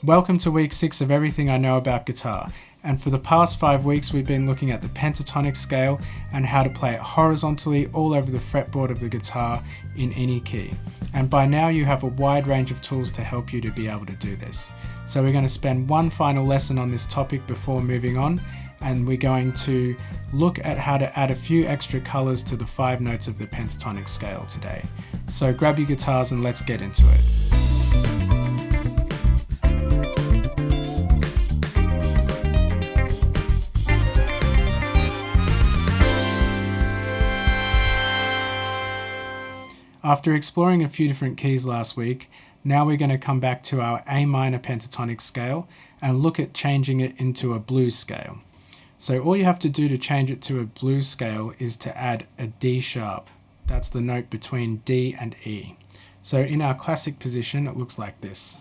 Welcome to week 6 of Everything I Know About Guitar, and for the past 5 weeks we've been looking at the pentatonic scale and how to play it horizontally all over the fretboard of the guitar in any key. And by now you have a wide range of tools to help you to be able to do this. So we're going to spend one final lesson on this topic before moving on, and we're going to look at how to add a few extra colours to the 5 notes of the pentatonic scale today. So grab your guitars and let's get into it. After exploring a few different keys last week, now we're going to come back to our A minor pentatonic scale and look at changing it into a blues scale. So all you have to do to change it to a blues scale is to add a D sharp. That's the note between D and E. So in our classic position it looks like this.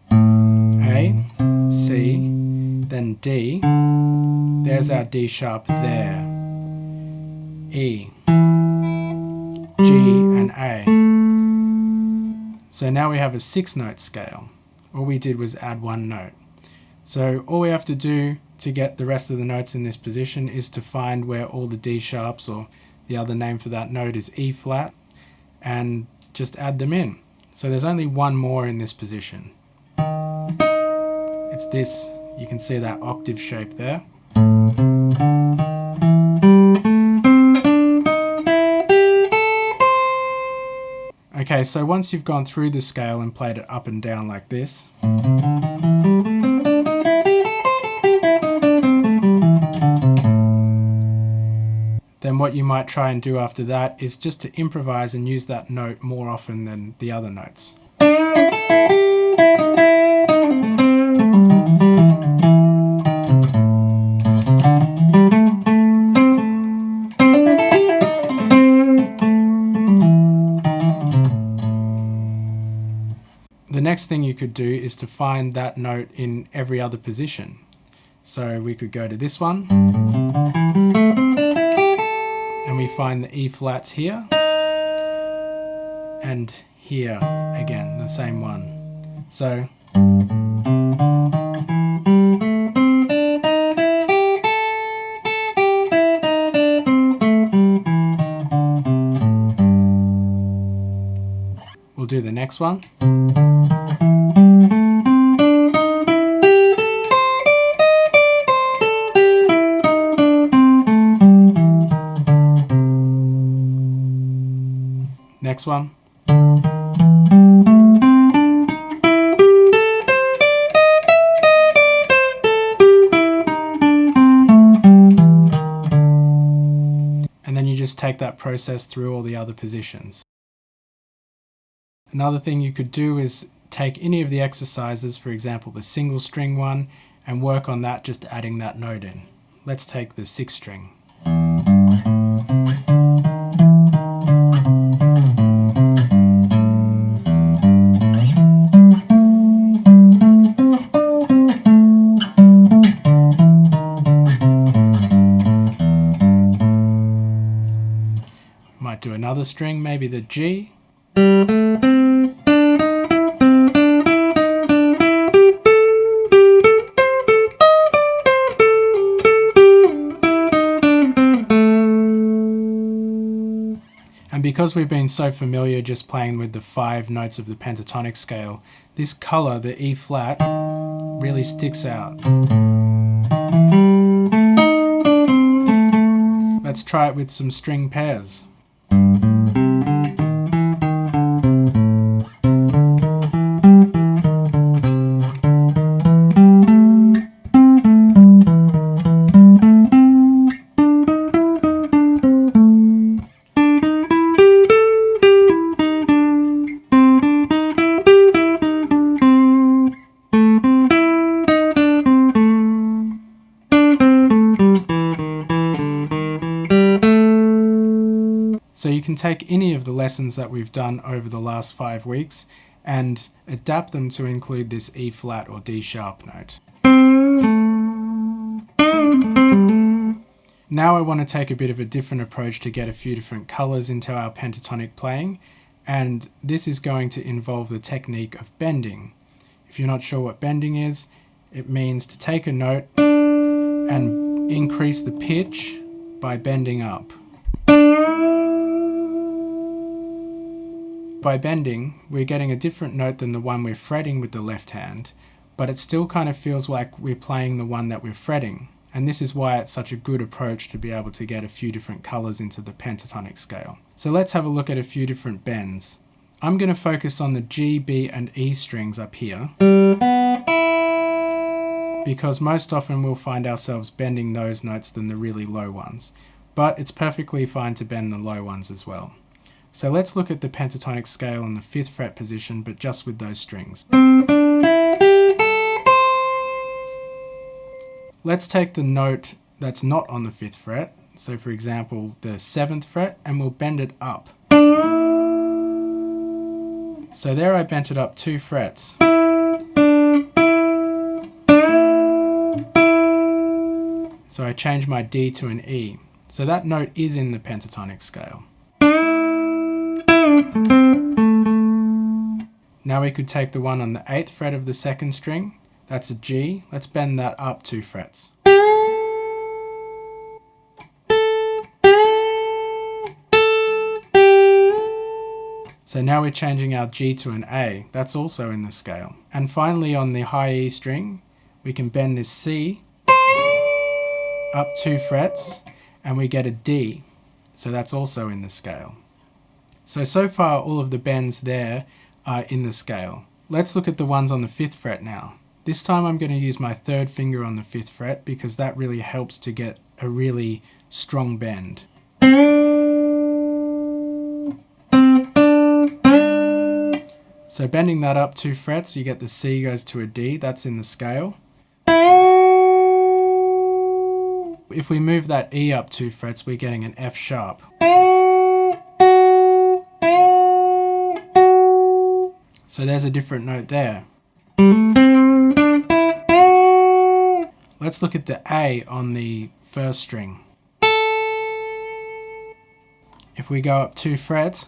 A, C, then D. There's our D sharp there. E, G and A. So now we have a 6-note scale. All we did was add one note. So all we have to do to get the rest of the notes in this position is to find where all the D sharps, or the other name for that note is E flat, and just add them in. So there's only one more in this position. It's this. You can see that octave shape there. Okay, so once you've gone through the scale and played it up and down like this, then what you might try and do after that is just to improvise and use that note more often than the other notes. The next thing you could do is to find that note in every other position. So we could go to this one, and we find the E flats here, and here again, the same one. So we'll do the next one. Next one. And then you just take that process through all the other positions. Another thing you could do is take any of the exercises, for example the single string one, and work on that, just adding that note in. Let's take the 6th string. Might do another string, maybe the G. And because we've been so familiar just playing with the 5 notes of the pentatonic scale, this colour, the E flat, really sticks out. Let's try it with some string pairs. So you can take any of the lessons that we've done over the last 5 weeks and adapt them to include this E flat or D sharp note. Now I want to take a bit of a different approach to get a few different colours into our pentatonic playing, and this is going to involve the technique of bending. If you're not sure what bending is, it means to take a note and increase the pitch by bending up. By bending, we're getting a different note than the one we're fretting with the left hand, but it still kind of feels like we're playing the one that we're fretting. And this is why it's such a good approach to be able to get a few different colours into the pentatonic scale. So let's have a look at a few different bends. I'm going to focus on the G, B and E strings up here, because most often we'll find ourselves bending those notes than the really low ones. But it's perfectly fine to bend the low ones as well. So let's look at the pentatonic scale in the 5th fret position, but just with those strings. Let's take the note that's not on the 5th fret, so for example the 7th fret, and we'll bend it up. So there I bent it up 2 frets. So I changed my D to an E. So that note is in the pentatonic scale. Now we could take the one on the 8th fret of the 2nd string. That's a G. Let's bend that up 2 frets. So now we're changing our G to an A. That's also in the scale. And finally on the high E string, we can bend this C up 2 frets and we get a D. So that's also in the scale. So far all of the bends there are in the scale. Let's look at the ones on the 5th fret now. This time I'm going to use my 3rd finger on the 5th fret because that really helps to get a really strong bend. So bending that up 2 frets, you get the C goes to a D, that's in the scale. If we move that E up 2 frets, we're getting an F sharp. So there's a different note there. Let's look at the A on the 1st string. If we go up 2 frets,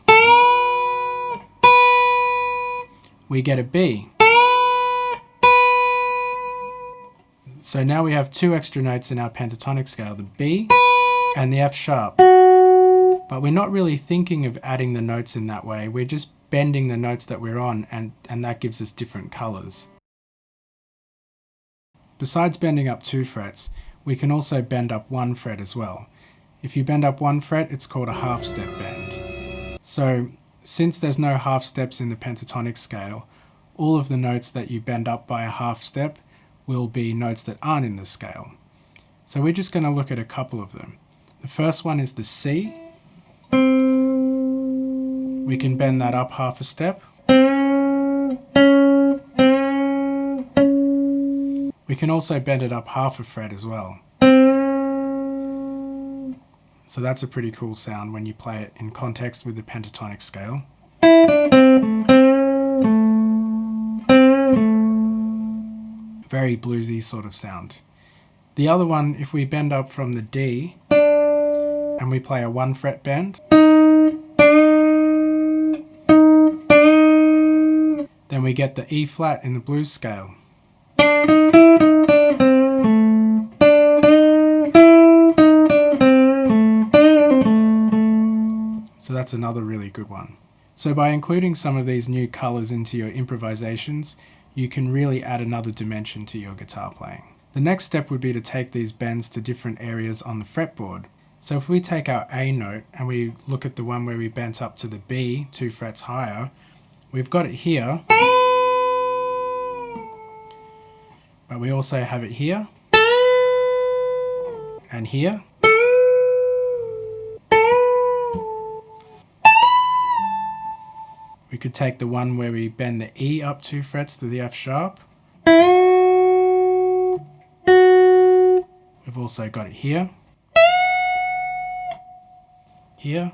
we get a B. So now we have 2 extra notes in our pentatonic scale, the B and the F sharp. But we're not really thinking of adding the notes in that way, we're just bending the notes that we're on, and that gives us different colours. Besides bending up 2 frets, we can also bend up 1 fret as well. If you bend up 1 fret, it's called a half step bend. So since there's no half steps in the pentatonic scale, all of the notes that you bend up by a half step will be notes that aren't in the scale. So we're just going to look at a couple of them. The first one is the C. We can bend that up half a step. We can also bend it up half a fret as well. So that's a pretty cool sound when you play it in context with the pentatonic scale. Very bluesy sort of sound. The other one, if we bend up from the D and we play a 1 fret bend, then we get the E flat in the blues scale. So that's another really good one. So by including some of these new colours into your improvisations, you can really add another dimension to your guitar playing. The next step would be to take these bends to different areas on the fretboard. So if we take our A note and we look at the one where we bent up to the B 2 frets higher, we've got it here, but we also have it here and here. We could take the one where we bend the E up 2 frets to the F sharp. We've also got it here, here,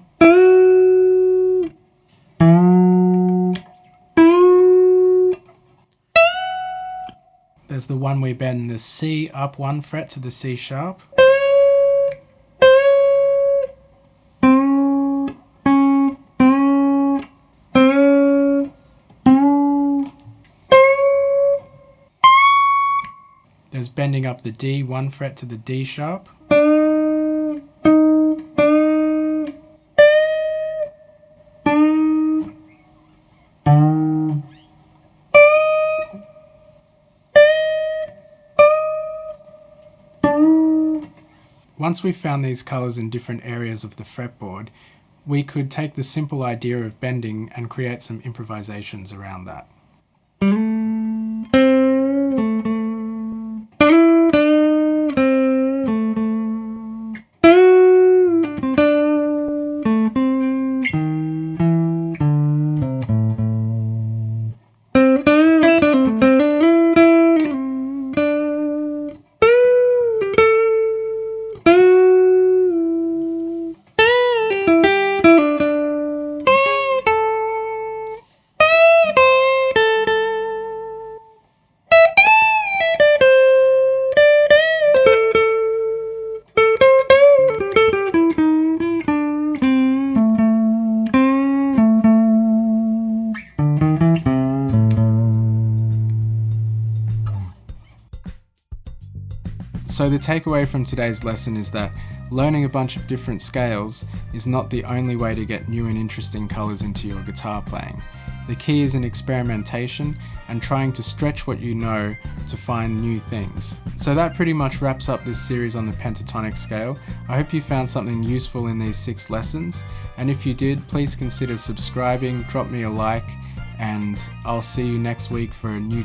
there's the one we bend the C up 1 fret to the C sharp. There's bending up the D 1 fret to the D sharp. Once we've found these colours in different areas of the fretboard, we could take the simple idea of bending and create some improvisations around that. So the takeaway from today's lesson is that learning a bunch of different scales is not the only way to get new and interesting colours into your guitar playing. The key is in experimentation and trying to stretch what you know to find new things. So that pretty much wraps up this series on the pentatonic scale. I hope you found something useful in these 6 lessons, and if you did, please consider subscribing, drop me a like, and I'll see you next week for a new